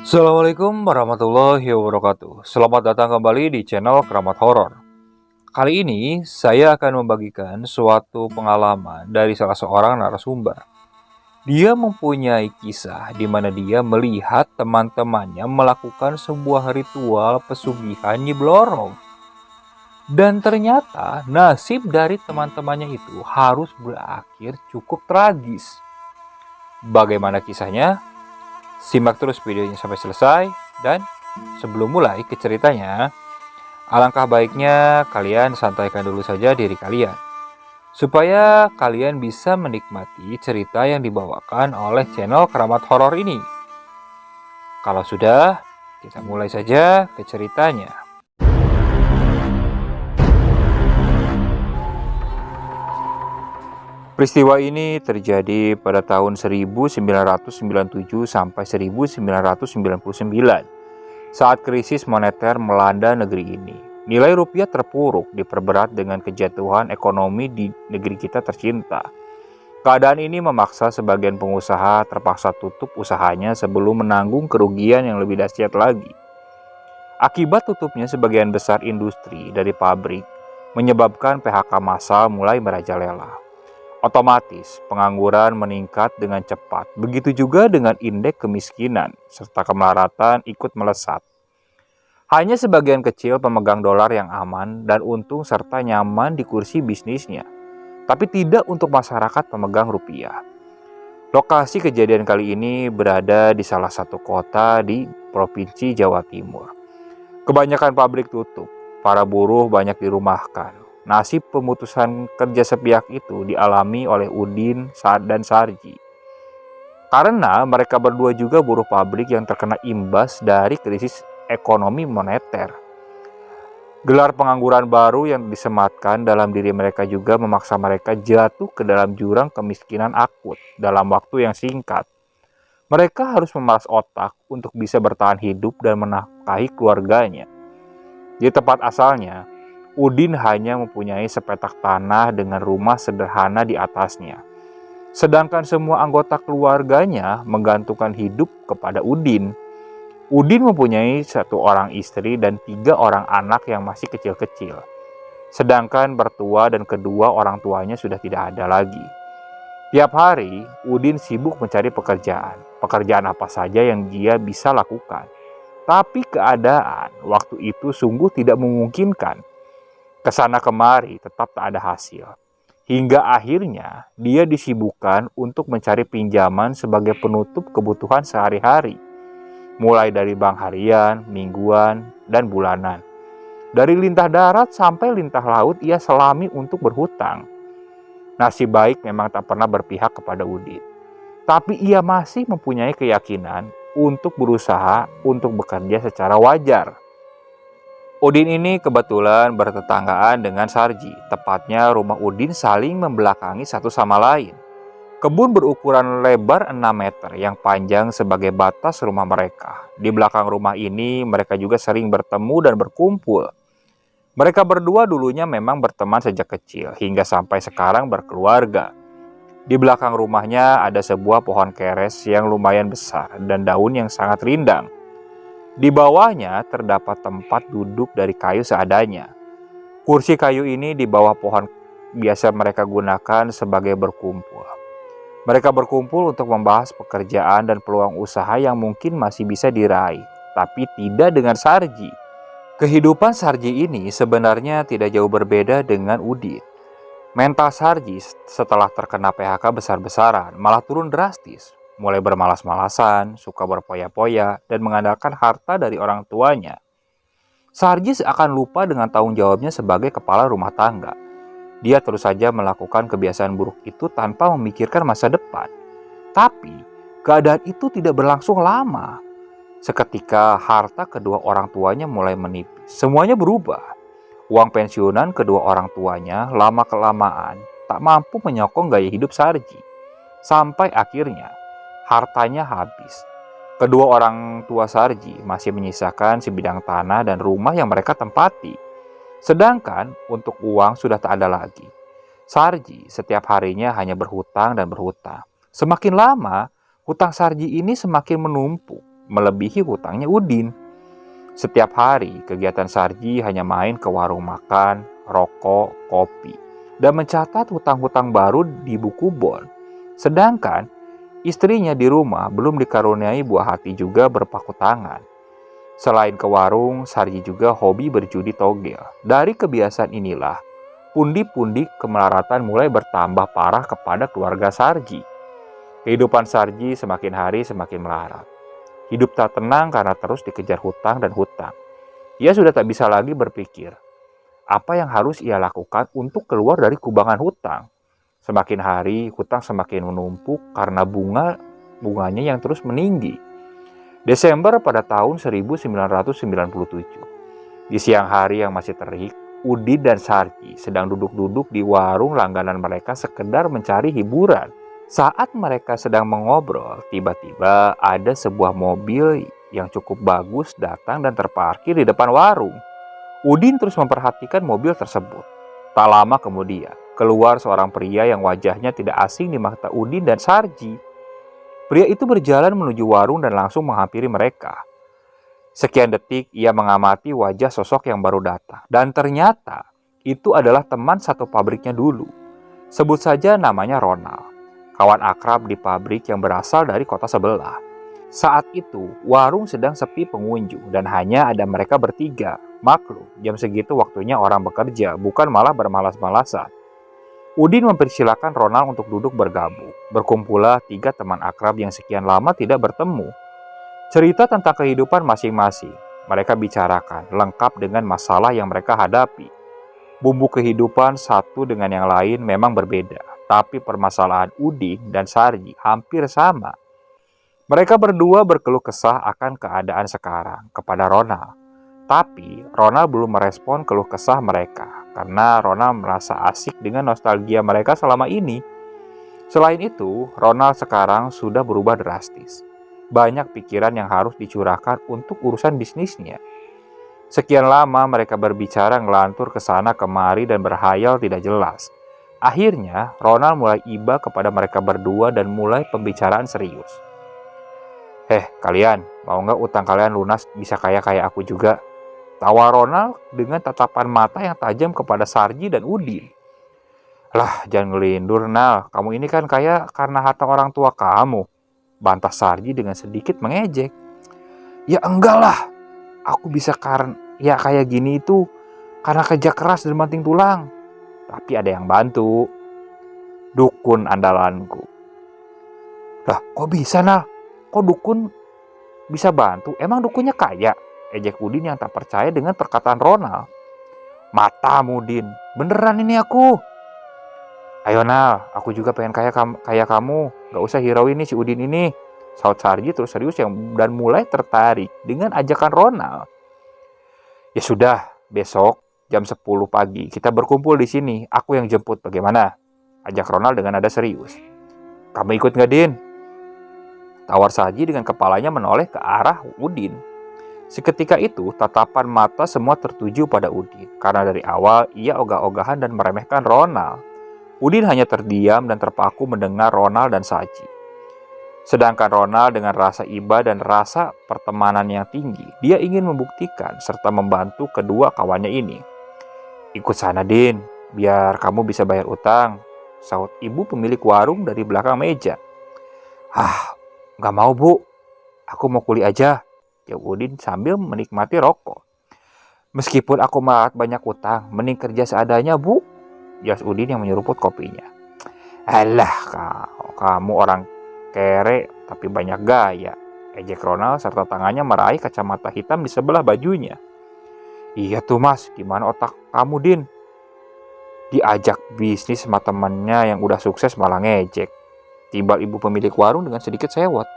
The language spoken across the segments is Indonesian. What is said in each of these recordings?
Assalamualaikum warahmatullahi wabarakatuh. Selamat datang kembali di channel Keramat Horor. Kali ini saya akan membagikan suatu pengalaman dari salah seorang narasumber. Dia mempunyai kisah di mana dia melihat teman-temannya melakukan sebuah ritual pesugihan Nyi Blorong. Dan ternyata nasib dari teman-temannya itu harus berakhir cukup tragis. Bagaimana kisahnya? Simak terus videonya sampai selesai. Dan sebelum mulai ke ceritanya, alangkah baiknya kalian santaikan dulu saja diri kalian, supaya kalian bisa menikmati cerita yang dibawakan oleh channel Keramat Horor ini. Kalau sudah, kita mulai saja ke ceritanya. Peristiwa ini terjadi pada tahun 1997 sampai 1999 saat krisis moneter melanda negeri ini. Nilai rupiah terpuruk diperberat dengan kejatuhan ekonomi di negeri kita tercinta. Keadaan ini memaksa sebagian pengusaha terpaksa tutup usahanya sebelum menanggung kerugian yang lebih dahsyat lagi. Akibat tutupnya sebagian besar industri dari pabrik menyebabkan PHK massal mulai merajalela. Otomatis, pengangguran meningkat dengan cepat. Begitu juga dengan indeks kemiskinan, serta kemelaratan ikut melesat. Hanya sebagian kecil pemegang dolar yang aman dan untung serta nyaman di kursi bisnisnya. Tapi tidak untuk masyarakat pemegang rupiah. Lokasi kejadian kali ini berada di salah satu kota di Provinsi Jawa Timur. Kebanyakan pabrik tutup, para buruh banyak dirumahkan. Nasib pemutusan kerja sepihak itu dialami oleh Udin, Saad, dan Sarji. Karena mereka berdua juga buruh pabrik yang terkena imbas dari krisis ekonomi moneter. Gelar pengangguran baru yang disematkan dalam diri mereka juga memaksa mereka jatuh ke dalam jurang kemiskinan akut dalam waktu yang singkat. Mereka harus memeras otak untuk bisa bertahan hidup dan menafkahi keluarganya. Di tempat asalnya, Udin hanya mempunyai sepetak tanah dengan rumah sederhana di atasnya. Sedangkan semua anggota keluarganya menggantungkan hidup kepada Udin. Udin mempunyai 1 orang istri dan 3 orang anak yang masih kecil-kecil. Sedangkan mertua dan kedua orang tuanya sudah tidak ada lagi. Tiap hari, Udin sibuk mencari pekerjaan. Pekerjaan apa saja yang dia bisa lakukan. Tapi keadaan waktu itu sungguh tidak memungkinkan. Kesana kemari tetap tak ada hasil. Hingga akhirnya dia disibukkan untuk mencari pinjaman sebagai penutup kebutuhan sehari-hari. Mulai dari bank harian, mingguan, dan bulanan. Dari lintah darat sampai lintah laut ia selami untuk berhutang. Nasib baik memang tak pernah berpihak kepada Udin. Tapi ia masih mempunyai keyakinan untuk berusaha untuk bekerja secara wajar. Udin ini kebetulan bertetanggaan dengan Sarji. Tepatnya rumah Udin saling membelakangi satu sama lain. Kebun berukuran lebar 6 meter yang panjang sebagai batas rumah mereka. Di belakang rumah ini mereka juga sering bertemu dan berkumpul. Mereka berdua dulunya memang berteman sejak kecil hingga sampai sekarang berkeluarga. Di belakang rumahnya ada sebuah pohon keres yang lumayan besar dan daun yang sangat rindang. Di bawahnya terdapat tempat duduk dari kayu seadanya. Kursi kayu ini di bawah pohon biasa mereka gunakan sebagai berkumpul. Mereka berkumpul untuk membahas pekerjaan dan peluang usaha yang mungkin masih bisa diraih, tapi tidak dengan Sarji. Kehidupan Sarji ini sebenarnya tidak jauh berbeda dengan Udin. Mental Sarji setelah terkena PHK besar-besaran malah turun drastis. Mulai bermalas-malasan, suka berpoya-poya, dan mengandalkan harta dari orang tuanya. Sarji seakan lupa dengan tanggung jawabnya sebagai kepala rumah tangga. Dia terus saja melakukan kebiasaan buruk itu tanpa memikirkan masa depan. Tapi, keadaan itu tidak berlangsung lama. Seketika harta kedua orang tuanya mulai menipis. Semuanya berubah. Uang pensiunan kedua orang tuanya lama-kelamaan tak mampu menyokong gaya hidup Sarji. Sampai akhirnya, hartanya habis. Kedua orang tua Sarji masih menyisakan sebidang tanah dan rumah yang mereka tempati. Sedangkan untuk uang sudah tak ada lagi. Sarji setiap harinya hanya berhutang dan berhutang. Semakin lama, hutang Sarji ini semakin menumpuk. melebihi hutangnya Udin. Setiap hari, kegiatan Sarji hanya main ke warung makan, rokok, kopi, dan mencatat hutang-hutang baru di buku bon. Sedangkan istrinya di rumah belum dikaruniai buah hati juga berpakut tangan. Selain ke warung, Sarji juga hobi berjudi togel. Dari kebiasaan inilah, pundi-pundi kemelaratan mulai bertambah parah kepada keluarga Sarji. Kehidupan Sarji semakin hari semakin melarat. Hidup tak tenang karena terus dikejar hutang dan hutang. Ia sudah tak bisa lagi berpikir apa yang harus ia lakukan untuk keluar dari kubangan hutang. Semakin hari, hutang semakin menumpuk karena bunganya yang terus meninggi. Desember pada tahun 1997. Di siang hari yang masih terik, Udin dan Sarji sedang duduk-duduk di warung langganan mereka sekedar mencari hiburan. Saat mereka sedang mengobrol, tiba-tiba ada sebuah mobil yang cukup bagus datang dan terparkir di depan warung. Udin terus memperhatikan mobil tersebut. Tak lama kemudian, keluar seorang pria yang wajahnya tidak asing di mata Udin dan Sarji. Pria itu berjalan menuju warung dan langsung menghampiri mereka. Sekian detik ia mengamati wajah sosok yang baru datang. Dan ternyata itu adalah teman satu pabriknya dulu. Sebut saja namanya Ronald. Kawan akrab di pabrik yang berasal dari kota sebelah. Saat itu, warung sedang sepi pengunjung dan hanya ada mereka bertiga. Maklum, jam segitu waktunya orang bekerja, bukan malah bermalas-malasan. Udin mempersilahkan Ronald untuk duduk bergabung. Berkumpullah tiga teman akrab yang sekian lama tidak bertemu. Cerita tentang kehidupan masing-masing mereka bicarakan, lengkap dengan masalah yang mereka hadapi. Bumbu kehidupan satu dengan yang lain memang berbeda, tapi permasalahan Udin dan Sarji hampir sama. Mereka berdua berkeluh kesah akan keadaan sekarang kepada Ronald. Tapi Ronald belum merespon keluh kesah mereka karena Ronald merasa asik dengan nostalgia mereka selama ini. Selain itu, Ronald sekarang sudah berubah drastis. Banyak pikiran yang harus dicurahkan untuk urusan bisnisnya. Sekian lama mereka berbicara ngelantur ke sana kemari dan berhayal tidak jelas. Akhirnya, Ronald mulai iba kepada mereka berdua dan mulai pembicaraan serius. Kalian, mau nggak utang kalian lunas bisa kayak aku juga? Tawa Ronald dengan tatapan mata yang tajam kepada Sarji dan Udin. Lah, jangan ngelindur, Nal. Kamu ini kan kaya karena harta orang tua kamu. Bantah Sarji dengan sedikit mengejek. Ya enggak lah. Aku bisa kayak gini itu karena kerja keras dan banting tulang. Tapi ada yang bantu. Dukun andalanku. Lah, kok bisa, Nal? Kok dukun bisa bantu? Emang dukunnya kaya? Ejek Udin yang tak percaya dengan perkataan Ronald. Matamu, Din. Beneran ini aku. Ayo, Nal. Aku juga pengen kayak kamu. Gak usah hirauin nih si Udin ini. Saud Sarji terus serius dan mulai tertarik dengan ajakan Ronald. Ya sudah, besok jam 10 pagi kita berkumpul di sini. Aku yang jemput, bagaimana? Ajak Ronald dengan nada serius. Kamu ikut gak, Din? Tawar Sarji dengan kepalanya menoleh ke arah Udin. Seketika itu, tatapan mata semua tertuju pada Udin. Karena dari awal ia ogah-ogahan dan meremehkan Ronald. Udin hanya terdiam dan terpaku mendengar Ronald dan Sarji. Sedangkan Ronald dengan rasa iba dan rasa pertemanan yang tinggi, dia ingin membuktikan serta membantu kedua kawannya ini. Ikut sana, Din, biar kamu bisa bayar utang, sahut ibu pemilik warung dari belakang meja. Gak mau, Bu. Aku mau kuliah aja, jawab Udin sambil menikmati rokok. Meskipun aku malah banyak utang, mending kerja seadanya, Bu, jelas Udin yang menyeruput kopinya. Alah, kamu orang kere tapi banyak gaya, ejek Ronald serta tangannya meraih kacamata hitam di sebelah bajunya. Iya tuh, Mas, gimana otak kamu, Din? Diajak bisnis sama temannya yang udah sukses malah ngejek. Timbal ibu pemilik warung dengan sedikit sewot.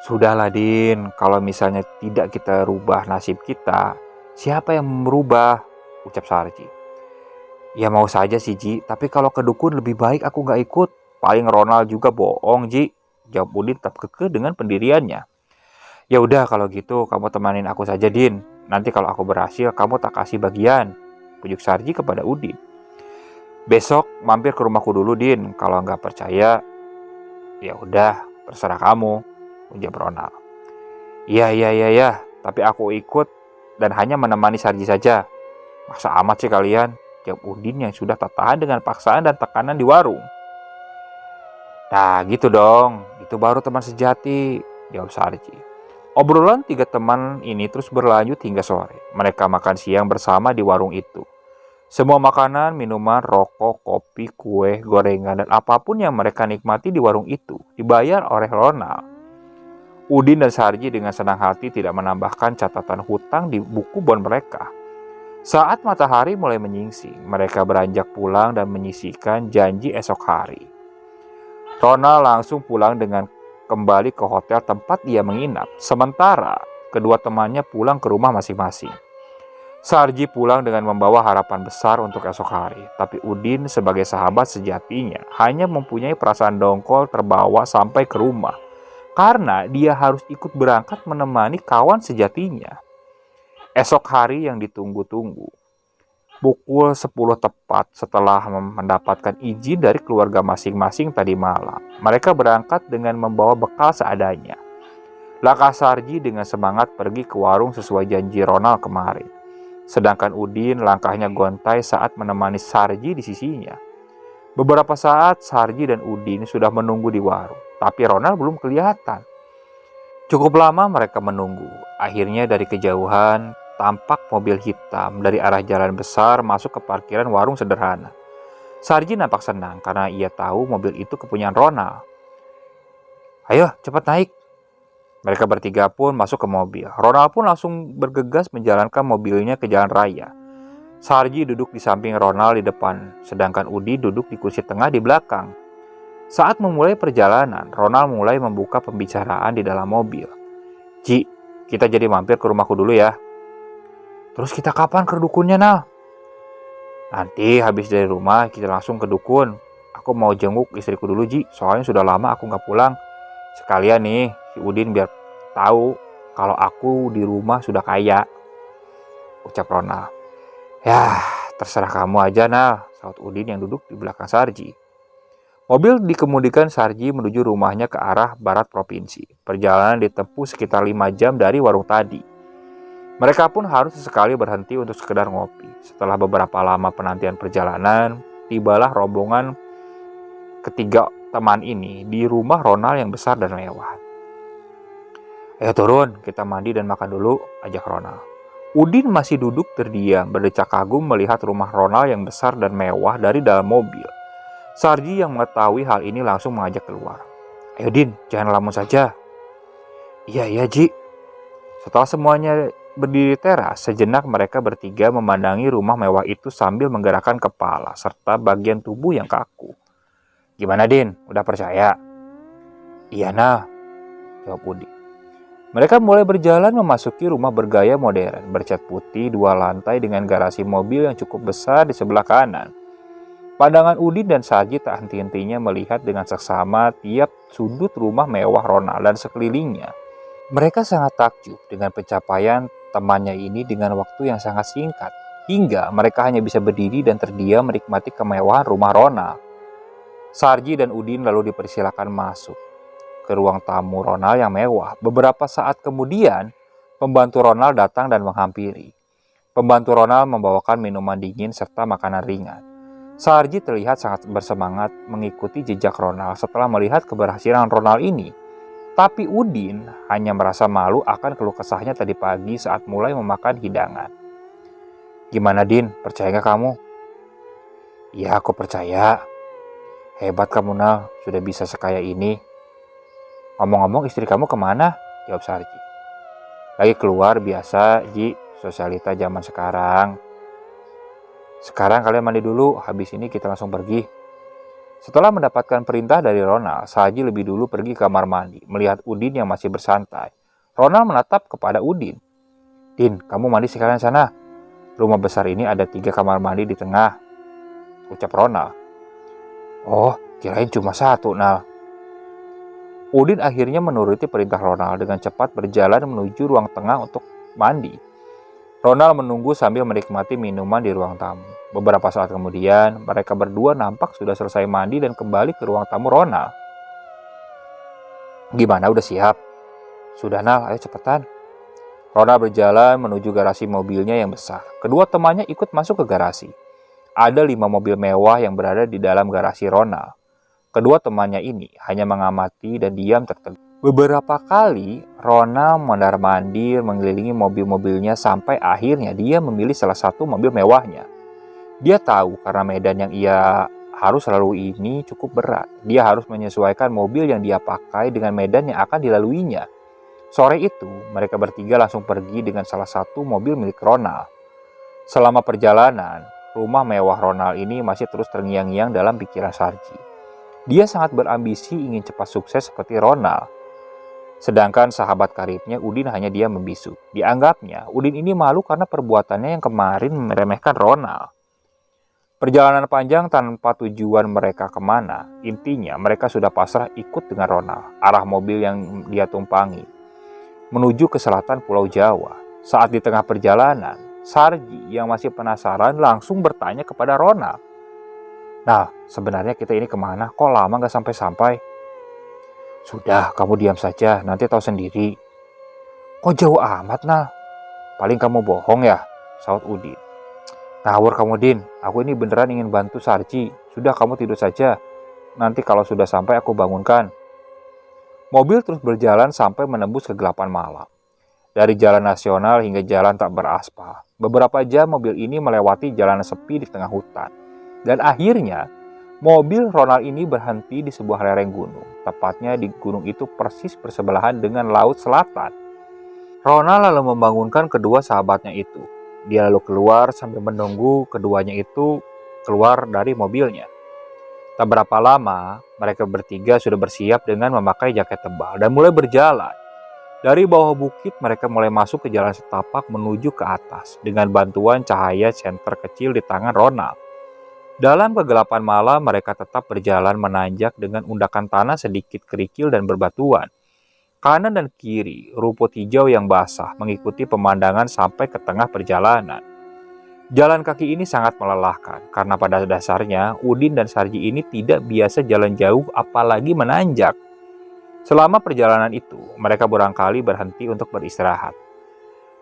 Sudahlah, Din, kalau misalnya tidak kita rubah nasib kita, siapa yang merubah? Ucap Sarji. Ya mau saja sih, Ji, tapi kalau ke dukun lebih baik aku gak ikut. Paling Ronald juga bohong, Ji, jawab Udin tetap kekeh dengan pendiriannya. Ya udah kalau gitu kamu temanin aku saja, Din. Nanti kalau aku berhasil kamu tak kasih bagian, pujuk Sarji kepada Udin. Besok mampir ke rumahku dulu, Din. Kalau nggak percaya, ya udah terserah kamu, ujar Ronald. Iya, tapi aku ikut dan hanya menemani Sarji saja. Masa amat sih kalian? Jawab Udin yang sudah tak tahan dengan paksaan dan tekanan di warung. Nah gitu dong, itu baru teman sejati, jawab Sarji. Obrolan tiga teman ini terus berlanjut hingga sore. Mereka makan siang bersama di warung itu. Semua makanan, minuman, rokok, kopi, kue, gorengan, dan apapun yang mereka nikmati di warung itu dibayar oleh Ronald. Udin dan Sarji dengan senang hati tidak menambahkan catatan hutang di buku bon mereka. Saat matahari mulai menyingsing, mereka beranjak pulang dan menyisihkan janji esok hari. Ronald langsung pulang dengan kembali ke hotel tempat dia menginap, sementara kedua temannya pulang ke rumah masing-masing. Sarji pulang dengan membawa harapan besar untuk esok hari, tapi Udin sebagai sahabat sejatinya hanya mempunyai perasaan dongkol terbawa sampai ke rumah, karena dia harus ikut berangkat menemani kawan sejatinya. Esok hari yang ditunggu-tunggu. Pukul 10 tepat setelah mendapatkan izin dari keluarga masing-masing tadi malam, mereka berangkat dengan membawa bekal seadanya. Langkah Sarji dengan semangat pergi ke warung sesuai janji Ronald kemarin. Sedangkan Udin langkahnya gontai saat menemani Sarji di sisinya. Beberapa saat Sarji dan Udin sudah menunggu di warung, tapi Ronald belum kelihatan. Cukup lama mereka menunggu. Akhirnya dari kejauhan tampak mobil hitam dari arah jalan besar masuk ke parkiran warung sederhana. Sarji nampak senang karena ia tahu mobil itu kepunyaan Ronald. Ayo cepat naik. Mereka bertiga pun masuk ke mobil. Ronald pun langsung bergegas menjalankan mobilnya ke jalan raya. Sarji duduk di samping Ronald di depan, sedangkan Udi duduk di kursi tengah di belakang. Saat memulai perjalanan, Ronald mulai membuka pembicaraan di dalam mobil. Ji, kita jadi mampir ke rumahku dulu ya. Terus kita kapan ke dukunnya, Nal? Nanti habis dari rumah kita langsung ke dukun. Aku mau jenguk istriku dulu, Ji. Soalnya sudah lama aku gak pulang. Sekalian nih, si Udin biar tahu kalau aku di rumah sudah kaya. Ucap Ronald. Ya, terserah kamu aja, Nal. Saut Udin yang duduk di belakang Sarji. Mobil dikemudikan Sarji menuju rumahnya ke arah barat provinsi. Perjalanan ditempuh sekitar 5 jam dari warung tadi. Mereka pun harus sesekali berhenti untuk sekedar ngopi. Setelah beberapa lama penantian perjalanan, tibalah rombongan ketiga teman ini di rumah Ronald yang besar dan mewah. Ayo turun, kita mandi dan makan dulu, ajak Ronald. Udin masih duduk terdiam, berdecak kagum melihat rumah Ronald yang besar dan mewah dari dalam mobil. Sarji yang mengetahui hal ini langsung mengajak keluar. Ayo Din, jangan lamun saja. Iya Ji. Setelah semuanya berdiri teras, sejenak mereka bertiga memandangi rumah mewah itu sambil menggerakkan kepala serta bagian tubuh yang kaku. Gimana Din, udah percaya? Iya nah, jawab Udin. Mereka mulai berjalan memasuki rumah bergaya modern, bercat putih 2 lantai dengan garasi mobil yang cukup besar di sebelah kanan. Pandangan Udin dan Sarji tak henti-hentinya melihat dengan seksama tiap sudut rumah mewah Ronald dan sekelilingnya. Mereka sangat takjub dengan pencapaian temannya ini dengan waktu yang sangat singkat, hingga mereka hanya bisa berdiri dan terdiam menikmati kemewahan rumah Ronald. Sarji dan Udin lalu dipersilakan masuk ke ruang tamu Ronald yang mewah. Beberapa saat kemudian, pembantu Ronald datang dan menghampiri. Pembantu Ronald membawakan minuman dingin serta makanan ringan. Sarji terlihat sangat bersemangat mengikuti jejak Ronald setelah melihat keberhasilan Ronald ini. Tapi Udin hanya merasa malu akan keluh kesahnya tadi pagi saat mulai memakan hidangan. Gimana Din, percaya gak kamu? Ya aku percaya. Hebat kamu Nal, sudah bisa sekaya ini. Ngomong-ngomong istri kamu kemana? Jawab Sarji. Lagi keluar biasa Ji, sosialita zaman sekarang. Sekarang kalian mandi dulu, habis ini kita langsung pergi. Setelah mendapatkan perintah dari Ronald, Sarji lebih dulu pergi ke kamar mandi, melihat Udin yang masih bersantai. Ronald menatap kepada Udin. Din, kamu mandi sekalian sana. Rumah besar ini ada 3 kamar mandi di tengah, ucap Ronald. Oh, kirain cuma 1, Nal. Udin akhirnya menuruti perintah Ronald dengan cepat berjalan menuju ruang tengah untuk mandi. Ronald menunggu sambil menikmati minuman di ruang tamu. Beberapa saat kemudian, mereka berdua nampak sudah selesai mandi dan kembali ke ruang tamu Ronald. Gimana, udah siap? Sudah Nal, ayo cepetan. Ronald berjalan menuju garasi mobilnya yang besar. Kedua temannya ikut masuk ke garasi. Ada 5 mobil mewah yang berada di dalam garasi Ronald. Kedua temannya ini hanya mengamati dan diam tertegun. Beberapa kali Ronald mondar-mandir mengelilingi mobil-mobilnya sampai akhirnya dia memilih salah satu mobil mewahnya. Dia tahu karena medan yang ia harus lalui ini cukup berat. Dia harus menyesuaikan mobil yang dia pakai dengan medan yang akan dilaluinya. Sore itu, mereka bertiga langsung pergi dengan salah satu mobil milik Ronald. Selama perjalanan, rumah mewah Ronald ini masih terus terngiang-ngiang dalam pikiran Sarji. Dia sangat berambisi ingin cepat sukses seperti Ronald. Sedangkan sahabat karibnya Udin hanya dia membisu. Dianggapnya, Udin ini malu karena perbuatannya yang kemarin meremehkan Ronald. Perjalanan panjang tanpa tujuan mereka kemana. Intinya mereka sudah pasrah ikut dengan Ronald, arah mobil yang dia tumpangi, menuju ke selatan Pulau Jawa. Saat di tengah perjalanan, Sarji yang masih penasaran langsung bertanya kepada Ronald. Nah, sebenarnya kita ini kemana? Kok lama gak sampai-sampai? Sudah, kamu diam saja, nanti tahu sendiri. Kok jauh amat, nah? Paling kamu bohong ya, saut Udin. Ngawur kamu, Din. Aku ini beneran ingin bantu Sarji. Sudah, kamu tidur saja. Nanti kalau sudah sampai aku bangunkan. Mobil terus berjalan sampai menembus kegelapan malam. Dari jalan nasional hingga jalan tak beraspal. Beberapa jam mobil ini melewati jalan sepi di tengah hutan. Dan akhirnya, mobil Ronald ini berhenti di sebuah lereng gunung. Tepatnya di gunung itu persis bersebelahan dengan laut selatan. Ronald lalu membangunkan kedua sahabatnya itu. Dia lalu keluar sambil menunggu keduanya itu keluar dari mobilnya. Tak berapa lama, mereka bertiga sudah bersiap dengan memakai jaket tebal dan mulai berjalan. Dari bawah bukit, mereka mulai masuk ke jalan setapak menuju ke atas dengan bantuan cahaya senter kecil di tangan Ronald. Dalam kegelapan malam, mereka tetap berjalan menanjak dengan undakan tanah sedikit kerikil dan berbatuan. Kanan dan kiri, rumput hijau yang basah mengikuti pemandangan sampai ke tengah perjalanan. Jalan kaki ini sangat melelahkan, karena pada dasarnya Udin dan Sarji ini tidak biasa jalan jauh apalagi menanjak. Selama perjalanan itu, mereka barangkali berhenti untuk beristirahat.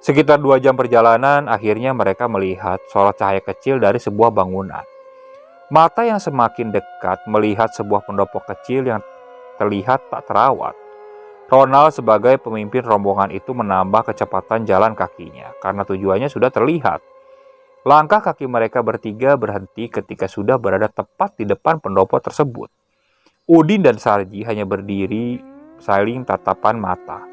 Sekitar 2 jam perjalanan, akhirnya mereka melihat sorot cahaya kecil dari sebuah bangunan. Mata yang semakin dekat melihat sebuah pendopo kecil yang terlihat tak terawat. Ronald sebagai pemimpin rombongan itu menambah kecepatan jalan kakinya karena tujuannya sudah terlihat. Langkah kaki mereka bertiga berhenti ketika sudah berada tepat di depan pendopo tersebut. Udin dan Sarji hanya berdiri saling tatapan mata.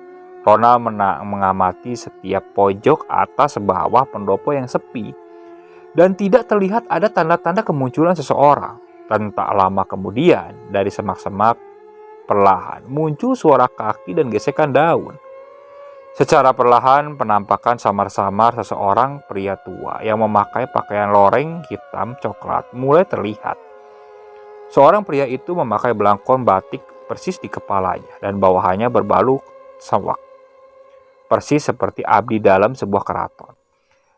Ronald mengamati setiap pojok atas bawah pendopo yang sepi. Dan tidak terlihat ada tanda-tanda kemunculan seseorang. Dan tak lama kemudian, dari semak-semak perlahan muncul suara kaki dan gesekan daun. Secara perlahan penampakan samar-samar seseorang pria tua yang memakai pakaian loreng hitam coklat mulai terlihat. Seorang pria itu memakai belangkon batik persis di kepalanya dan bawahannya berbaluk sawak. Persis seperti abdi dalam sebuah keraton.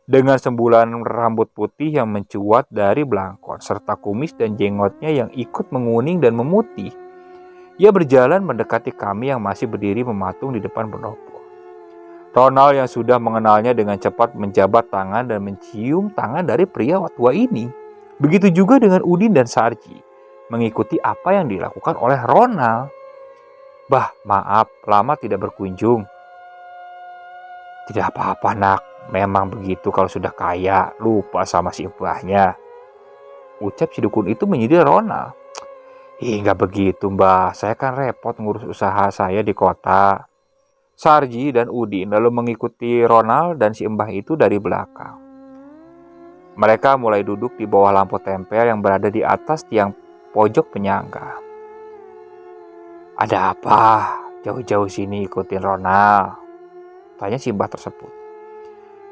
Dengan sembulan rambut putih yang mencuat dari belangkon serta kumis dan jenggotnya yang ikut menguning dan memutih. Ia berjalan mendekati kami yang masih berdiri mematung di depan pendopo. Ronald yang sudah mengenalnya dengan cepat menjabat tangan dan mencium tangan dari pria tua ini. Begitu juga dengan Udin dan Sarji, mengikuti apa yang dilakukan oleh Ronald. Bah, maaf, lama tidak berkunjung. Tidak apa-apa, nak. Memang begitu kalau sudah kaya, lupa sama si mbahnya. Ucap si dukun itu menyindir Ronald. Nggak begitu, Mbah. Saya kan repot ngurus usaha saya di kota. Sarji dan Udin lalu mengikuti Ronald dan si mbah itu dari belakang. Mereka mulai duduk di bawah lampu tempel yang berada di atas tiang pojok penyangga. Ada apa? Jauh-jauh sini ikutin Ronald, tanya si mbah tersebut.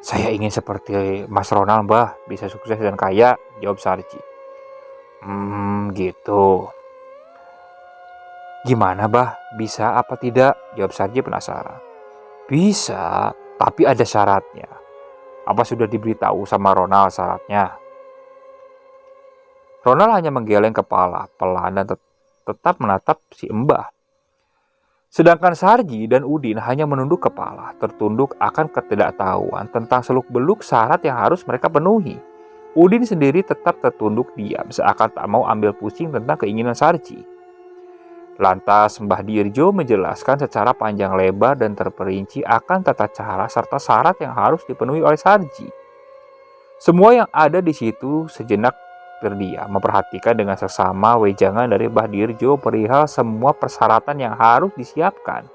Saya ingin seperti Mas Ronald, Mbah. Bisa sukses dan kaya, jawab Sarji. Gitu. Gimana, Bah? Bisa apa tidak? Jawab Sarji penasaran. Bisa, tapi ada syaratnya. Apa sudah diberitahu sama Ronald syaratnya? Ronald hanya menggeleng kepala, pelan dan tetap menatap si mbah. Sedangkan Sarji dan Udin hanya menunduk kepala, tertunduk akan ketidaktahuan tentang seluk-beluk syarat yang harus mereka penuhi. Udin sendiri tetap tertunduk diam, seakan tak mau ambil pusing tentang keinginan Sarji. Lantas Mbah Dirjo menjelaskan secara panjang lebar dan terperinci akan tata cara serta syarat yang harus dipenuhi oleh Sarji. Semua yang ada di situ sejenak terdiam, memperhatikan dengan seksama wejangan dari Mbah Dirjo perihal semua persyaratan yang harus disiapkan.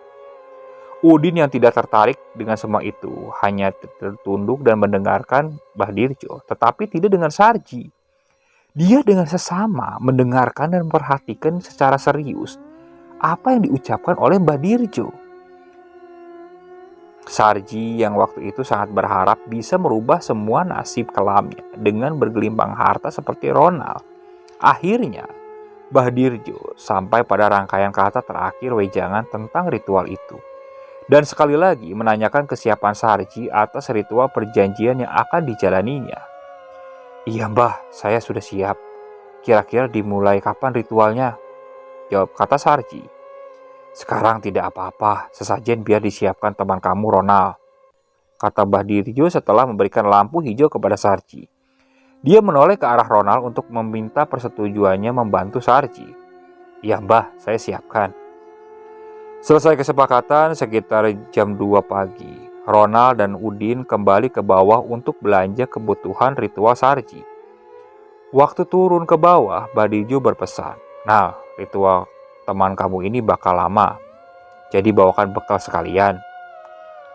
Udin yang tidak tertarik dengan semua itu hanya tertunduk dan mendengarkan Mbah Dirjo, tetapi tidak dengan Sarji. Dia dengan sesama mendengarkan dan memperhatikan secara serius apa yang diucapkan oleh Mbah Dirjo. Sarji yang waktu itu sangat berharap bisa merubah semua nasib kelamnya dengan bergelimpang harta seperti Ronald. Akhirnya, Mbah Dirjo sampai pada rangkaian kata terakhir wejangan tentang ritual itu. Dan sekali lagi menanyakan kesiapan Sarji atas ritual perjanjian yang akan dijalaninya. "Iya Mbah, saya sudah siap. Kira-kira dimulai kapan ritualnya?" jawab kata Sarji. "Sekarang tidak apa-apa, sesajen biar disiapkan teman kamu Ronald," kata Mbah Dirjo setelah memberikan lampu hijau kepada Sarji. Dia menoleh ke arah Ronald untuk meminta persetujuannya membantu Sarji. "Ya Mbah, saya siapkan." Selesai kesepakatan sekitar jam 2 pagi, Ronald dan Udin kembali ke bawah untuk belanja kebutuhan ritual Sarji. Waktu turun ke bawah, Mbah Dirjo berpesan, "Nah, ritual teman kamu ini bakal lama, jadi bawakan bekal sekalian."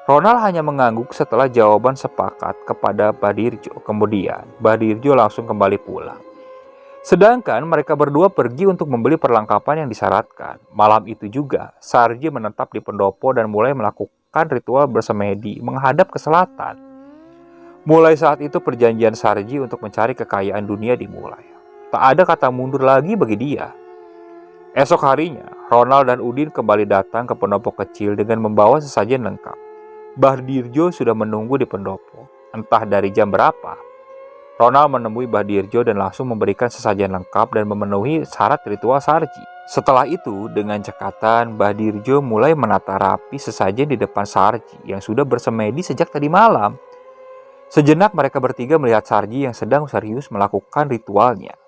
Ronald hanya mengangguk setelah jawaban sepakat kepada Mbah Dirjo. Kemudian, Mbah Dirjo langsung kembali pulang. Sedangkan mereka berdua pergi untuk membeli perlengkapan yang disyaratkan. Malam itu juga, Sarji menetap di pendopo dan mulai melakukan ritual bersemedi menghadap ke selatan. Mulai saat itu perjanjian Sarji untuk mencari kekayaan dunia dimulai. Tak ada kata mundur lagi bagi dia. Esok harinya, Ronald dan Udin kembali datang ke pendopo kecil dengan membawa sesajen lengkap. Mbah Dirjo sudah menunggu di pendopo. Entah dari jam berapa, Ronald menemui Mbah Dirjo dan langsung memberikan sesajen lengkap dan memenuhi syarat ritual Sarji. Setelah itu, dengan cekatan, Mbah Dirjo mulai menata rapi sesajen di depan Sarji yang sudah bersemedi sejak tadi malam. Sejenak mereka bertiga melihat Sarji yang sedang serius melakukan ritualnya.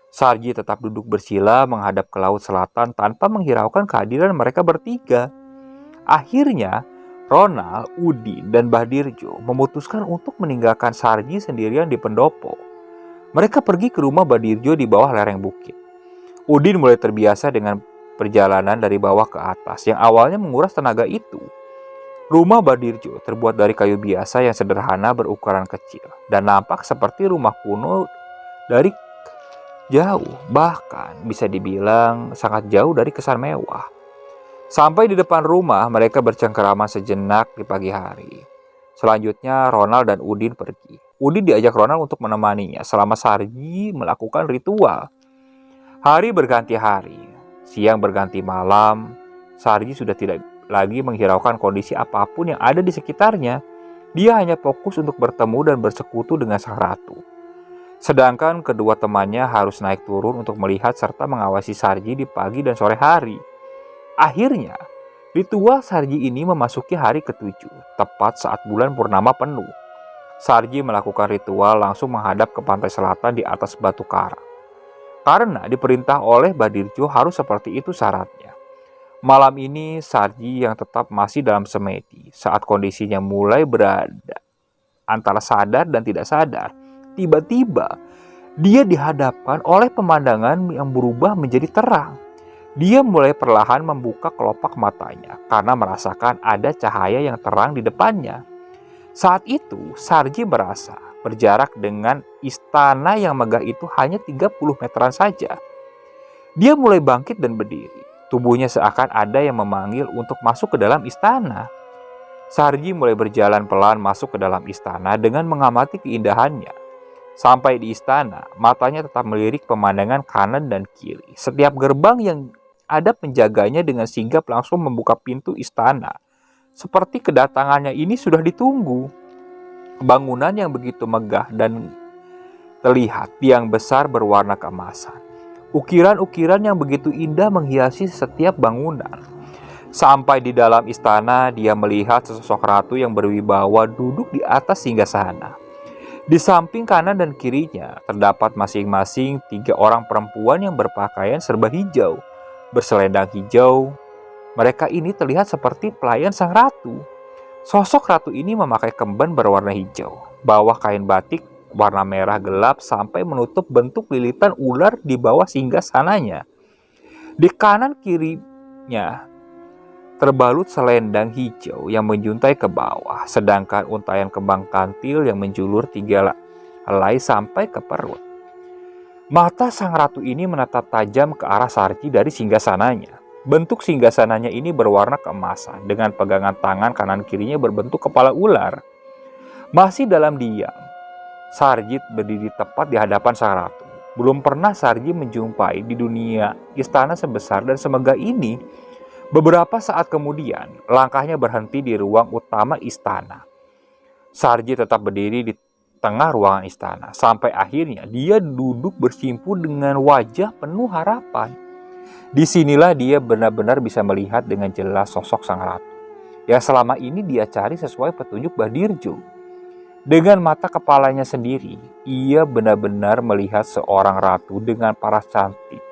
Sarji tetap duduk bersila menghadap ke laut selatan tanpa menghiraukan kehadiran mereka bertiga. Akhirnya, Ronald, Udin, dan Mbah Dirjo memutuskan untuk meninggalkan Sarji sendirian di pendopo. Mereka pergi ke rumah Mbah Dirjo di bawah lereng bukit. Udin mulai terbiasa dengan perjalanan dari bawah ke atas yang awalnya menguras tenaga itu. Rumah Mbah Dirjo terbuat dari kayu biasa yang sederhana berukuran kecil dan nampak seperti rumah kuno dari jauh, bahkan bisa dibilang sangat jauh dari kesan mewah. Sampai di depan rumah, mereka bercengkerama sejenak di pagi hari. Selanjutnya, Ronald dan Udin pergi. Udin diajak Ronald untuk menemaninya selama Sarji melakukan ritual. Hari berganti hari, siang berganti malam. Sarji sudah tidak lagi menghiraukan kondisi apapun yang ada di sekitarnya. Dia hanya fokus untuk bertemu dan bersekutu dengan sang ratu. Sedangkan kedua temannya harus naik turun untuk melihat serta mengawasi Sarji di pagi dan sore hari. Akhirnya, ritual Sarji ini memasuki hari ke-7, tepat saat bulan purnama penuh. Sarji melakukan ritual langsung menghadap ke pantai selatan di atas batu karang. Karena diperintah oleh Mbah Dirjo harus seperti itu syaratnya. Malam ini, Sarji yang tetap masih dalam semedi saat kondisinya mulai berada antara sadar dan tidak sadar. Tiba-tiba, dia dihadapkan oleh pemandangan yang berubah menjadi terang. Dia mulai perlahan membuka kelopak matanya karena merasakan ada cahaya yang terang di depannya. Saat itu, Sarji merasa berjarak dengan istana yang megah itu hanya 30 meteran saja. Dia mulai bangkit dan berdiri. Tubuhnya seakan ada yang memanggil untuk masuk ke dalam istana. Sarji mulai berjalan pelan masuk ke dalam istana dengan mengamati keindahannya. Sampai di istana, matanya tetap melirik pemandangan kanan dan kiri. Setiap gerbang yang ada penjaganya dengan sigap langsung membuka pintu istana. Seperti kedatangannya ini sudah ditunggu. Bangunan yang begitu megah dan terlihat tiang besar berwarna keemasan. Ukiran-ukiran yang begitu indah menghiasi setiap bangunan. Sampai di dalam istana, dia melihat sesosok ratu yang berwibawa duduk di atas singgasana. Di samping kanan dan kirinya terdapat masing-masing 3 orang perempuan yang berpakaian serba hijau, berselendang hijau. Mereka ini terlihat seperti pelayan sang ratu. Sosok ratu ini memakai kemben berwarna hijau, bawah kain batik warna merah gelap sampai menutup bentuk lilitan ular di bawah singgasananya. Di kanan kirinya terbalut selendang hijau yang menjuntai ke bawah, sedangkan untayan kembang kantil yang menjulur 3 helai sampai ke perut. Mata sang ratu ini menatap tajam ke arah Sarji dari singgasananya. Bentuk singgasananya ini berwarna keemasan, dengan pegangan tangan kanan kirinya berbentuk kepala ular. Masih dalam diam, Sarji berdiri tepat di hadapan sang ratu. Belum pernah Sarji menjumpai di dunia istana sebesar dan semegah ini. Beberapa saat kemudian, langkahnya berhenti di ruang utama istana. Sarji tetap berdiri di tengah ruangan istana, sampai akhirnya dia duduk bersimpu dengan wajah penuh harapan. Disinilah dia benar-benar bisa melihat dengan jelas sosok sang ratu, yang selama ini dia cari sesuai petunjuk Badirjo. Dengan mata kepalanya sendiri, ia benar-benar melihat seorang ratu dengan paras cantik,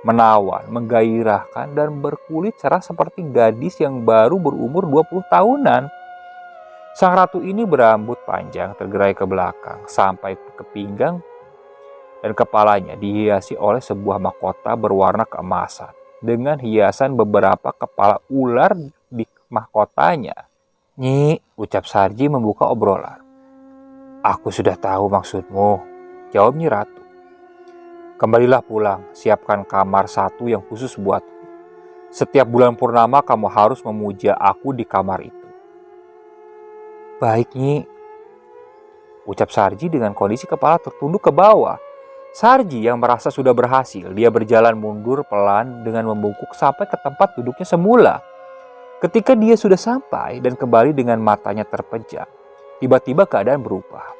menawan, menggairahkan, dan berkulit cerah seperti gadis yang baru berumur 20 tahunan. Sang ratu ini berambut panjang tergerai ke belakang sampai ke pinggang, dan kepalanya dihiasi oleh sebuah mahkota berwarna keemasan dengan hiasan beberapa kepala ular di mahkotanya. "Nyi," ucap Sarji membuka obrolan. "Aku sudah tahu maksudmu," jawab Nyi Ratu. "Kembalilah pulang, siapkan kamar satu yang khusus buatku. Setiap bulan purnama kamu harus memuja aku di kamar itu." "Baik, Nyi," ucap Sarji dengan kondisi kepala tertunduk ke bawah. Sarji yang merasa sudah berhasil, dia berjalan mundur pelan dengan membungkuk sampai ke tempat duduknya semula. Ketika dia sudah sampai dan kembali dengan matanya terpejam, tiba-tiba keadaan berubah.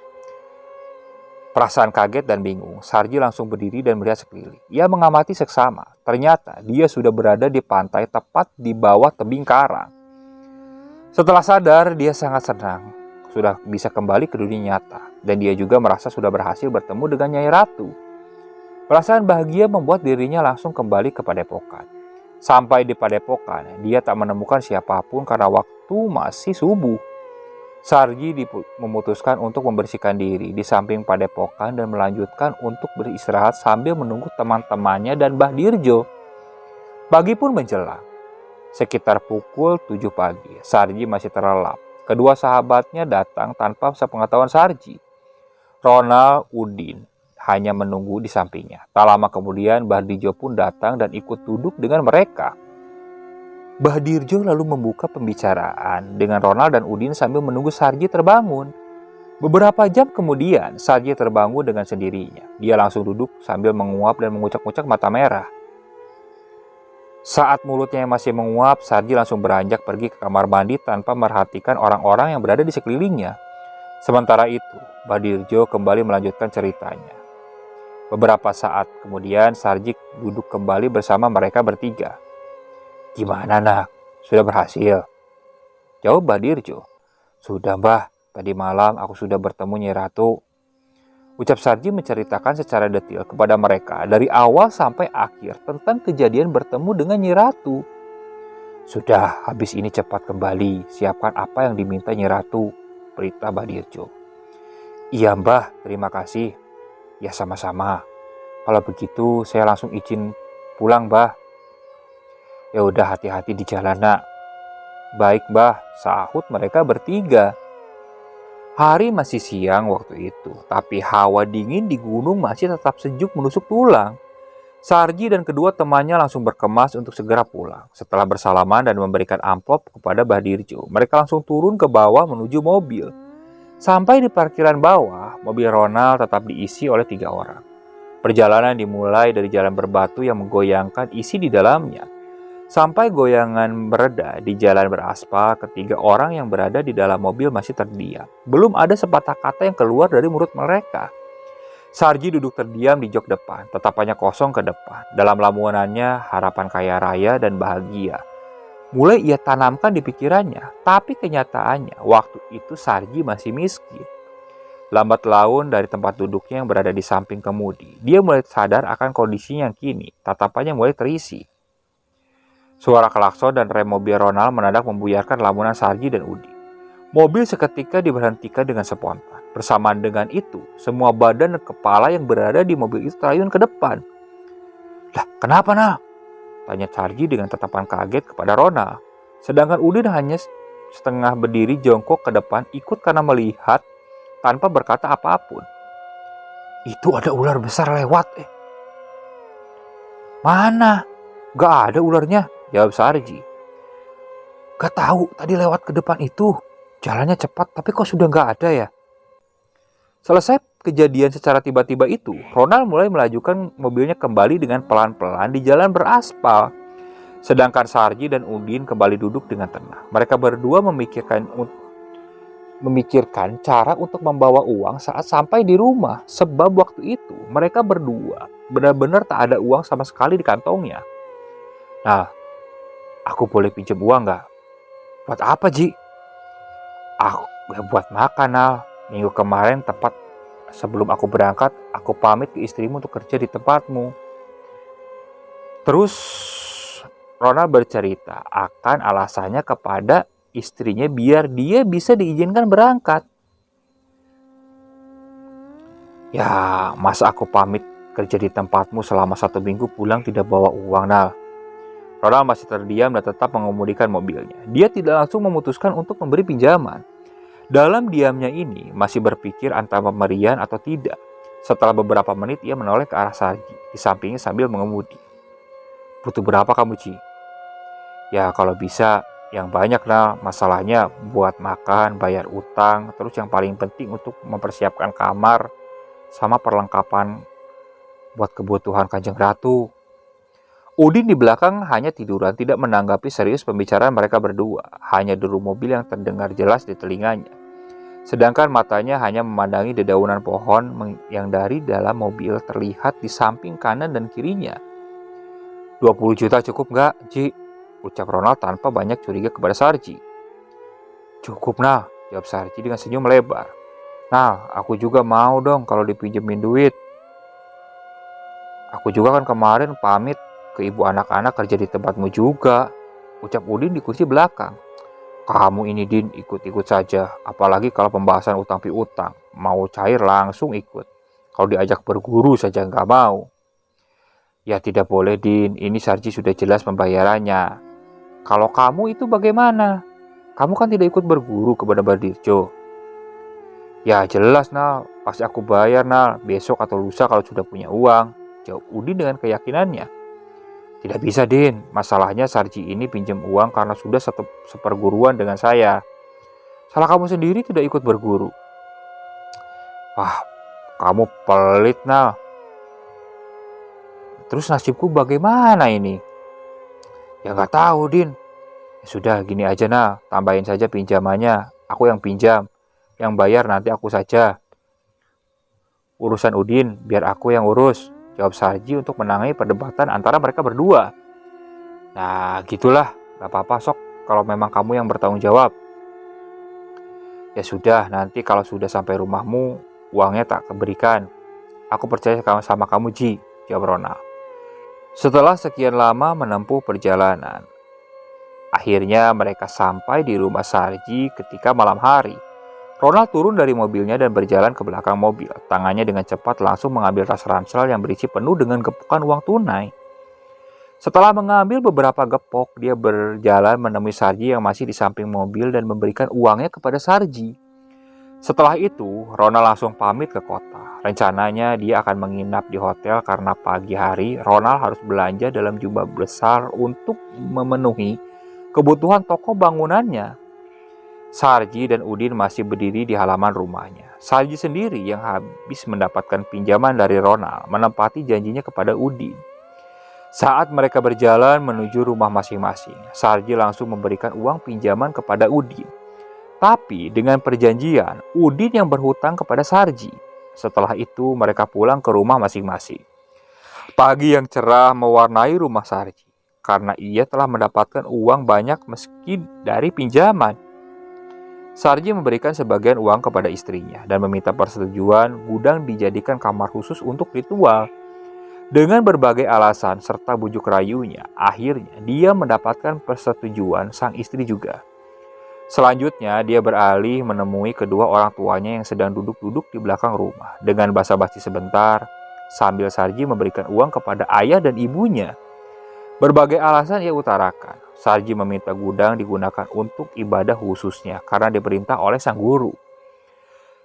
Perasaan kaget dan bingung, Sarji langsung berdiri dan melihat sekeliling. Ia mengamati seksama. Ternyata dia sudah berada di pantai tepat di bawah tebing karang. Setelah sadar, dia sangat senang sudah bisa kembali ke dunia nyata. Dan dia juga merasa sudah berhasil bertemu dengan Nyai Ratu. Perasaan bahagia membuat dirinya langsung kembali ke padepokan. Sampai di padepokan, dia tak menemukan siapapun karena waktu masih subuh. Sarji memutuskan untuk membersihkan diri di samping padepokan dan melanjutkan untuk beristirahat sambil menunggu teman-temannya dan Mbah Dirjo. Pagi pun menjelang. Sekitar pukul 7 pagi, Sarji masih terlelap. Kedua sahabatnya datang tanpa sepengetahuan Sarji. Ronald Udin hanya menunggu di sampingnya. Tak lama kemudian Mbah Dirjo pun datang dan ikut duduk dengan mereka. Mbah Dirjo lalu membuka pembicaraan dengan Ronald dan Udin sambil menunggu Sarji terbangun. Beberapa jam kemudian, Sarji terbangun dengan sendirinya. Dia langsung duduk sambil menguap dan mengucak-ngucak mata merah. Saat mulutnya masih menguap, Sarji langsung beranjak pergi ke kamar mandi tanpa merhatikan orang-orang yang berada di sekelilingnya. Sementara itu, Mbah Dirjo kembali melanjutkan ceritanya. Beberapa saat kemudian, Sarji duduk kembali bersama mereka bertiga. "Gimana, Nak? Sudah berhasil?" jawab Mbah Dirjo. "Sudah, Mbah. Tadi malam aku sudah bertemu Nyai Ratu," ucap Sarji menceritakan secara detail kepada mereka dari awal sampai akhir tentang kejadian bertemu dengan Nyai Ratu. "Sudah, habis ini cepat kembali. Siapkan apa yang diminta Nyai Ratu," perintah Mbah Dirjo. "Iya, Mbah. Terima kasih." "Ya, sama-sama. Kalau begitu saya langsung izin pulang, Mbah." "Ya udah, hati-hati di jalan, Nak." "Baik, Mbah," sahut mereka bertiga. Hari masih siang waktu itu, tapi hawa dingin di gunung masih tetap sejuk menusuk tulang. Sarji dan kedua temannya langsung berkemas untuk segera pulang. Setelah bersalaman dan memberikan amplop kepada Mbah Dirjo, mereka langsung turun ke bawah menuju mobil. Sampai di parkiran bawah, mobil Ronald tetap diisi oleh 3 orang. Perjalanan dimulai dari jalan berbatu yang menggoyangkan isi di dalamnya. Sampai goyangan mereda di jalan beraspal, ketiga orang yang berada di dalam mobil masih terdiam. Belum ada sepatah kata yang keluar dari mulut mereka. Sarji duduk terdiam di jok depan, tatapannya kosong ke depan. Dalam lamunannya harapan kaya raya dan bahagia. mulai ia tanamkan di pikirannya. Tapi kenyataannya waktu itu Sarji masih miskin. Lambat laun dari tempat duduknya yang berada di samping kemudi, dia mulai sadar akan kondisinya yang kini. Tatapannya mulai terisi. Suara klakson dan rem mobil Ronald mendadak membuyarkan lamunan Sarji dan Udi. Mobil seketika diberhentikan dengan spontan. Bersamaan dengan itu, semua badan dan kepala yang berada di mobil itu terayun ke depan. "Lah, kenapa, Nah?" tanya Sarji dengan tatapan kaget kepada Ronald. Sedangkan Udin hanya setengah berdiri jongkok ke depan, ikut karena melihat tanpa berkata apapun. "Itu ada ular besar lewat." "Mana? Gak ada ularnya," jawab Sarji. "Gak tahu, tadi lewat ke depan itu. Jalannya cepat, tapi kok sudah gak ada ya?" Selesai kejadian secara tiba-tiba itu, Ronald mulai melajukan mobilnya kembali dengan pelan-pelan di jalan beraspal. Sedangkan Sarji dan Udin kembali duduk dengan tenang. Mereka berdua memikirkan cara untuk membawa uang saat sampai di rumah. Sebab waktu itu mereka berdua benar-benar tak ada uang sama sekali di kantongnya. "Nah, aku boleh pinjam uang gak?" "Buat apa, Ji?" "Aku buat makan, Nal. Minggu kemarin tepat sebelum aku berangkat, aku pamit ke istrimu untuk kerja di tempatmu." Terus Ronald bercerita akan alasannya kepada istrinya biar dia bisa diizinkan berangkat. "Ya, masa aku pamit kerja di tempatmu selama 1 minggu pulang tidak bawa uang, Nal?" Ronald masih terdiam dan tetap mengemudikan mobilnya. Dia tidak langsung memutuskan untuk memberi pinjaman. Dalam diamnya ini masih berpikir antara pemberian atau tidak. Setelah beberapa menit ia menoleh ke arah Sarji di sampingnya sambil mengemudi. "Butuh berapa kamu, Ci?" "Ya kalau bisa yang banyak, Nal. Masalahnya buat makan, bayar utang, terus yang paling penting untuk mempersiapkan kamar sama perlengkapan buat kebutuhan Kanjeng Ratu." Udin di belakang hanya tiduran, tidak menanggapi serius pembicaraan mereka berdua. Hanya deru mobil yang terdengar jelas di telinganya. Sedangkan matanya hanya memandangi dedaunan pohon yang dari dalam mobil terlihat di samping kanan dan kirinya. 20 juta cukup nggak, Ji?" ucap Ronald tanpa banyak curiga kepada Sarji. "Cukup, Nal," jawab Sarji dengan senyum lebar. "Nal, aku juga mau dong kalau dipinjemin duit. Aku juga kan kemarin pamit ke ibu anak-anak kerja di tempatmu juga," ucap Udin di kursi belakang. "Kamu ini, Din, ikut-ikut saja. Apalagi kalau pembahasan utang piutang. Mau cair langsung ikut. Kalau diajak berguru saja nggak mau." "Ya tidak boleh, Din. Ini Sarji sudah jelas pembayarannya. Kalau kamu itu bagaimana? Kamu kan tidak ikut berguru kepada Bardirjo." "Ya jelas, Nal. Pasti aku bayar, Nal. Besok atau lusa kalau sudah punya uang," jawab Udin dengan keyakinannya. "Tidak bisa, Din. Masalahnya Sarji ini pinjam uang karena sudah seperguruan dengan saya. Salah kamu sendiri tidak ikut berguru." "Wah, kamu pelit, Nal. Terus nasibku bagaimana ini?" "Ya nggak tahu, Din." "Ya sudah, gini aja, Nal. Tambahin saja pinjamannya. Aku yang pinjam. Yang bayar nanti aku saja. Urusan Udin biar aku yang urus," jawab Sarji untuk menangani perdebatan antara mereka berdua. "Nah, gitulah. Gak apa-apa, sok. Kalau memang kamu yang bertanggung jawab." "Ya sudah, nanti kalau sudah sampai rumahmu, uangnya tak keberikan. Aku percaya sama kamu, Ji," jawab Ronald. Setelah sekian lama menempuh perjalanan, akhirnya mereka sampai di rumah Sarji ketika malam hari. Ronald turun dari mobilnya dan berjalan ke belakang mobil. Tangannya dengan cepat langsung mengambil tas ransel yang berisi penuh dengan gepokan uang tunai. Setelah mengambil beberapa gepok, dia berjalan menemui Sarji yang masih di samping mobil dan memberikan uangnya kepada Sarji. Setelah itu, Ronald langsung pamit ke kota. Rencananya dia akan menginap di hotel karena pagi hari Ronald harus belanja dalam jumlah besar untuk memenuhi kebutuhan toko bangunannya. Sarji dan Udin masih berdiri di halaman rumahnya. Sarji sendiri yang habis mendapatkan pinjaman dari Ronald menepati janjinya kepada Udin. Saat mereka berjalan menuju rumah masing-masing, Sarji langsung memberikan uang pinjaman kepada Udin. Tapi dengan perjanjian, Udin yang berhutang kepada Sarji. Setelah itu mereka pulang ke rumah masing-masing. Pagi yang cerah mewarnai rumah Sarji. karena ia telah mendapatkan uang banyak meski dari pinjaman. Sarji memberikan sebagian uang kepada istrinya dan meminta persetujuan gudang dijadikan kamar khusus untuk ritual. Dengan berbagai alasan serta bujuk rayunya, akhirnya dia mendapatkan persetujuan sang istri juga. Selanjutnya, dia beralih menemui kedua orang tuanya yang sedang duduk-duduk di belakang rumah. Dengan basa-basi sebentar, sambil Sarji memberikan uang kepada ayah dan ibunya. Berbagai alasan ia utarakan. Sarji meminta gudang digunakan untuk ibadah khususnya karena diperintah oleh sang guru.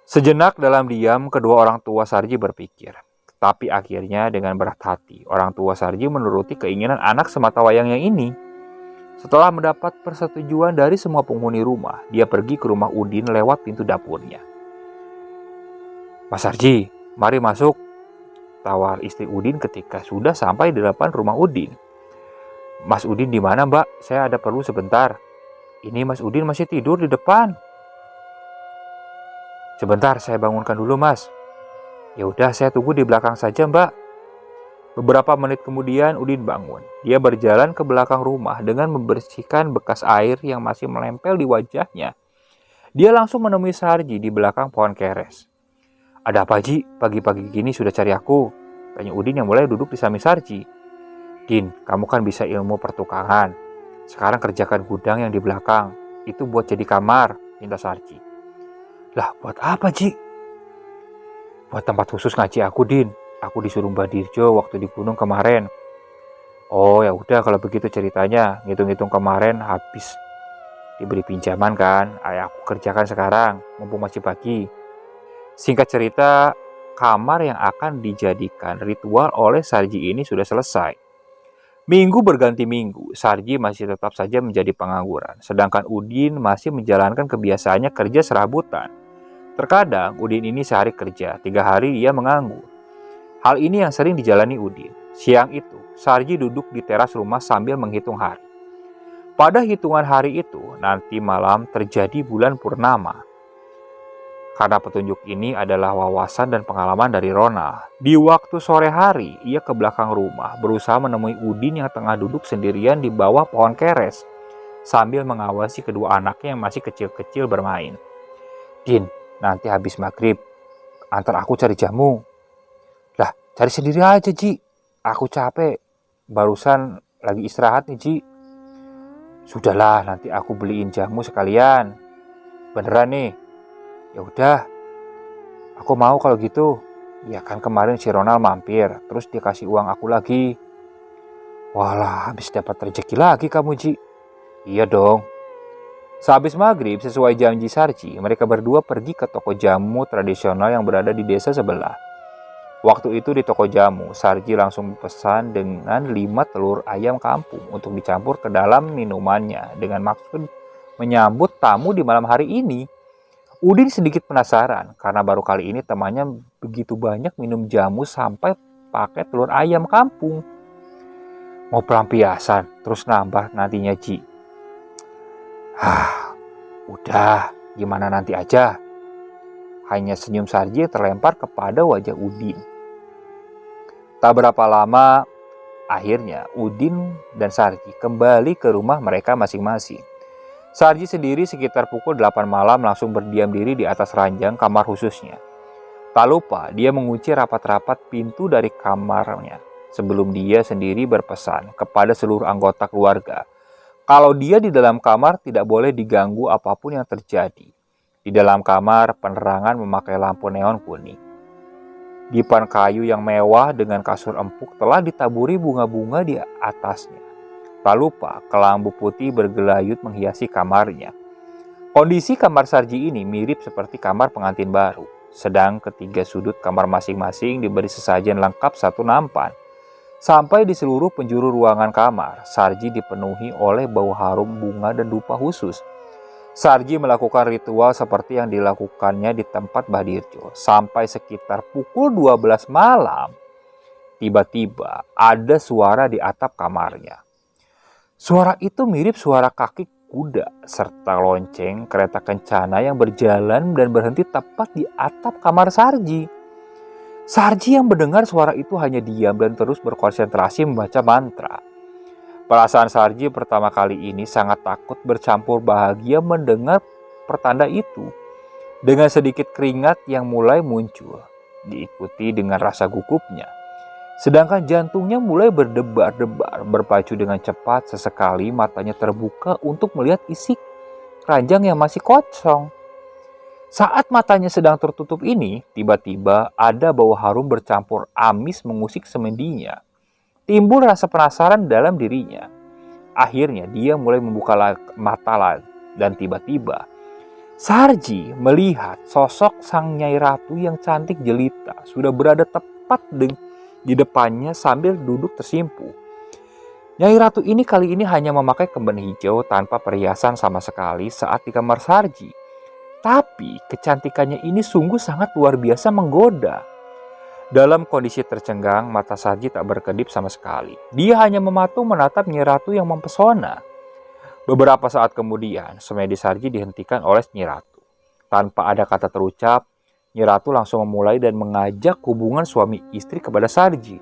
Sejenak dalam diam, kedua orang tua Sarji berpikir. Tapi akhirnya dengan berat hati, orang tua Sarji menuruti keinginan anak sematawayangnya ini. Setelah mendapat persetujuan dari semua penghuni rumah, dia pergi ke rumah Udin lewat pintu dapurnya. "Mas Sarji, mari masuk," tawar istri Udin ketika sudah sampai di depan rumah Udin. "Mas Udin di mana, Mbak? Saya ada perlu sebentar." "Ini Mas Udin masih tidur di depan." "Sebentar, saya bangunkan dulu, Mas." "Ya udah, saya tunggu di belakang saja, Mbak." Beberapa menit kemudian Udin bangun. Dia berjalan ke belakang rumah dengan membersihkan bekas air yang masih menempel di wajahnya. Dia langsung menemui Sarji di belakang pohon keres. "Ada apa, Ji? Pagi-pagi gini sudah cari aku?" tanya Udin yang mulai duduk di samping Sarji. "Din, kamu kan bisa ilmu pertukangan. Sekarang kerjakan gudang yang di belakang. Itu buat jadi kamar," minta Sarji. "Lah, buat apa, Ji?" "Buat tempat khusus ngaji aku, Din. Aku disuruh Mbak Dirjo waktu di gunung kemarin." "Oh ya udah kalau begitu ceritanya. Ngitung-ngitung kemarin habis diberi pinjaman kan. Ayo aku kerjakan sekarang, mumpung masih pagi." Singkat cerita, kamar yang akan dijadikan ritual oleh Sarji ini sudah selesai. Minggu berganti minggu, Sarji masih tetap saja menjadi pengangguran. Sedangkan Udin masih menjalankan kebiasaannya kerja serabutan. Terkadang Udin ini sehari kerja, 3 hari ia menganggur. Hal ini yang sering dijalani Udin. Siang itu, Sarji duduk di teras rumah sambil menghitung hari. Pada hitungan hari itu, nanti malam terjadi bulan purnama. Karena petunjuk ini adalah wawasan dan pengalaman dari Ronald. Di waktu sore hari, ia ke belakang rumah, berusaha menemui Udin yang tengah duduk sendirian di bawah pohon keres, sambil mengawasi kedua anaknya yang masih kecil-kecil bermain. "Din, nanti habis maghrib, antar aku cari jamu." "Lah, cari sendiri aja, Ji. Aku capek. Barusan lagi istirahat nih, Ji." "Sudahlah, nanti aku beliin jamu sekalian." "Beneran nih?" "Ya udah, aku mau kalau gitu." "Ya kan kemarin si Ronald mampir, terus dia kasih uang aku lagi." "Walah, habis dapat rezeki lagi kamu, Ji." "Iya dong." Sehabis maghrib, sesuai janji Sarji, mereka berdua pergi ke toko jamu tradisional yang berada di desa sebelah. Waktu itu di toko jamu, Sarji langsung pesan dengan 5 telur ayam kampung untuk dicampur ke dalam minumannya dengan maksud menyambut tamu di malam hari ini. Udin sedikit penasaran karena baru kali ini temannya begitu banyak minum jamu sampai pakai telur ayam kampung. "Mau pelampiasan terus nambah nantinya, Ji." Udah, gimana nanti aja." Hanya senyum Sarji terlempar kepada wajah Udin. Tak berapa lama, akhirnya Udin dan Sarji kembali ke rumah mereka masing-masing. Sarji sendiri sekitar pukul 8 malam langsung berdiam diri di atas ranjang kamar khususnya. Tak lupa dia mengunci rapat-rapat pintu dari kamarnya sebelum dia sendiri berpesan kepada seluruh anggota keluarga kalau dia di dalam kamar tidak boleh diganggu apapun yang terjadi. Di dalam kamar penerangan memakai lampu neon kuning. Dipan kayu yang mewah dengan kasur empuk telah ditaburi bunga-bunga di atasnya. Tak lupa kelambu putih bergelayut menghiasi kamarnya. Kondisi kamar Sarji ini mirip seperti kamar pengantin baru. Sedang ketiga sudut kamar masing-masing diberi sesajen lengkap satu nampan. Sampai di seluruh penjuru ruangan kamar, Sarji dipenuhi oleh bau harum bunga dan dupa khusus. Sarji melakukan ritual seperti yang dilakukannya di tempat Mbah Dirjo. Sampai sekitar pukul 12 malam, tiba-tiba ada suara di atap kamarnya. Suara itu mirip suara kaki kuda serta lonceng kereta kencana yang berjalan dan berhenti tepat di atap kamar Sarji. Sarji yang mendengar suara itu hanya diam dan terus berkonsentrasi membaca mantra. Perasaan Sarji pertama kali ini sangat takut bercampur bahagia mendengar pertanda itu. Dengan sedikit keringat yang mulai muncul, diikuti dengan rasa gugupnya. Sedangkan jantungnya mulai berdebar-debar, berpacu dengan cepat. Sesekali matanya terbuka untuk melihat isi keranjang yang masih kosong. Saat matanya sedang tertutup ini, tiba-tiba ada bau harum bercampur amis mengusik semendinya. Timbul rasa penasaran dalam dirinya. Akhirnya dia mulai membuka mata lagi dan tiba-tiba Sarji melihat sosok sang Nyai Ratu yang cantik jelita sudah berada tepat di depannya sambil duduk tersimpu. Nyai Ratu ini kali ini hanya memakai kemben hijau tanpa perhiasan sama sekali saat di kamar Sarji. Tapi kecantikannya ini sungguh sangat luar biasa menggoda. Dalam kondisi tercengang, mata Sarji tak berkedip sama sekali. Dia hanya mematung menatap Nyai Ratu yang mempesona. Beberapa saat kemudian, semedi Sarji dihentikan oleh Nyai Ratu. Tanpa ada kata terucap, Nyai Ratu langsung memulai dan mengajak hubungan suami istri kepada Sarji.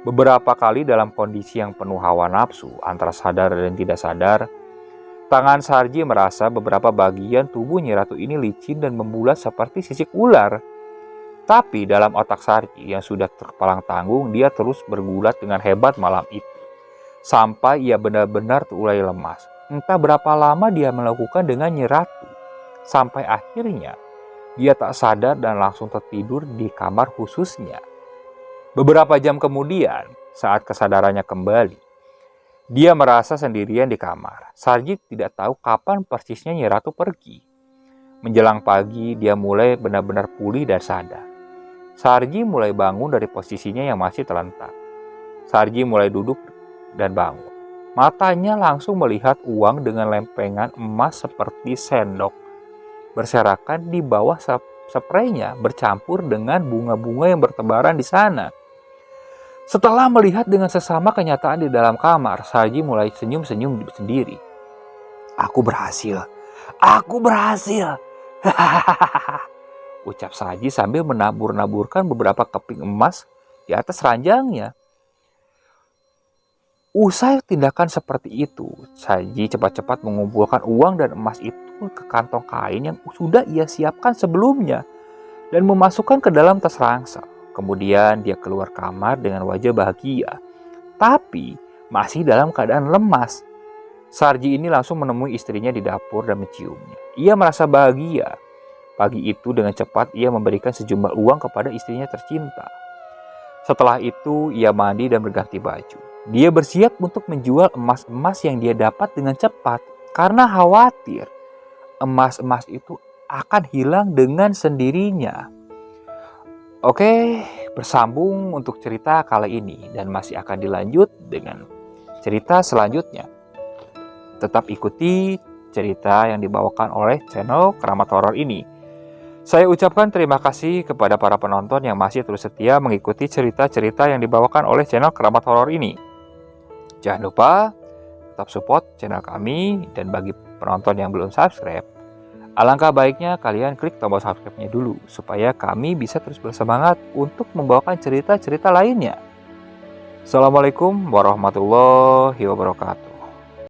Beberapa kali dalam kondisi yang penuh hawa nafsu, antara sadar dan tidak sadar, tangan Sarji merasa beberapa bagian tubuh Nyai Ratu ini licin dan membulat seperti sisik ular. Tapi dalam otak Sarji yang sudah terpalang tanggung, dia terus bergulat dengan hebat malam itu. Sampai ia benar-benar mulai lemas. Entah berapa lama dia melakukan dengan Nyai Ratu. Sampai akhirnya dia tak sadar dan langsung tertidur di kamar khususnya. Beberapa jam kemudian, saat kesadarannya kembali, dia merasa sendirian di kamar. Sarji tidak tahu kapan persisnya Nyai Ratu pergi. Menjelang pagi, dia mulai benar-benar pulih dan sadar. Sarji mulai bangun dari posisinya yang masih terlentang. Sarji mulai duduk dan bangun. Matanya langsung melihat uang dengan lempengan emas seperti sendok berserakan di bawah spraynya bercampur dengan bunga-bunga yang bertebaran di sana. Setelah melihat dengan sesama kenyataan di dalam kamar, Sarji mulai senyum-senyum sendiri. Aku berhasil. Aku berhasil. Ucap Sarji sambil menabur-naburkan beberapa keping emas di atas ranjangnya. Usai tindakan seperti itu, Sarji cepat-cepat mengumpulkan uang dan emas itu ke kantong kain yang sudah ia siapkan sebelumnya dan memasukkan ke dalam tas ransel. Kemudian dia keluar kamar dengan wajah bahagia, tapi masih dalam keadaan lemas. Sarji ini langsung menemui istrinya di dapur dan menciumnya. Ia merasa bahagia. Pagi itu dengan cepat ia memberikan sejumlah uang kepada istrinya tercinta. Setelah itu ia mandi dan berganti baju. Dia bersiap untuk menjual emas-emas yang dia dapat dengan cepat karena khawatir emas-emas itu akan hilang dengan sendirinya. Oke, bersambung untuk cerita kali ini dan masih akan dilanjut dengan cerita selanjutnya. Tetap ikuti cerita yang dibawakan oleh channel Keramat Horor ini. Saya ucapkan terima kasih kepada para penonton yang masih terus setia mengikuti cerita-cerita yang dibawakan oleh channel Keramat Horor ini. Jangan lupa tetap support channel kami, dan bagi penonton yang belum subscribe, alangkah baiknya kalian klik tombol subscribe-nya dulu supaya kami bisa terus bersemangat untuk membawakan cerita-cerita lainnya. Assalamualaikum warahmatullahi wabarakatuh.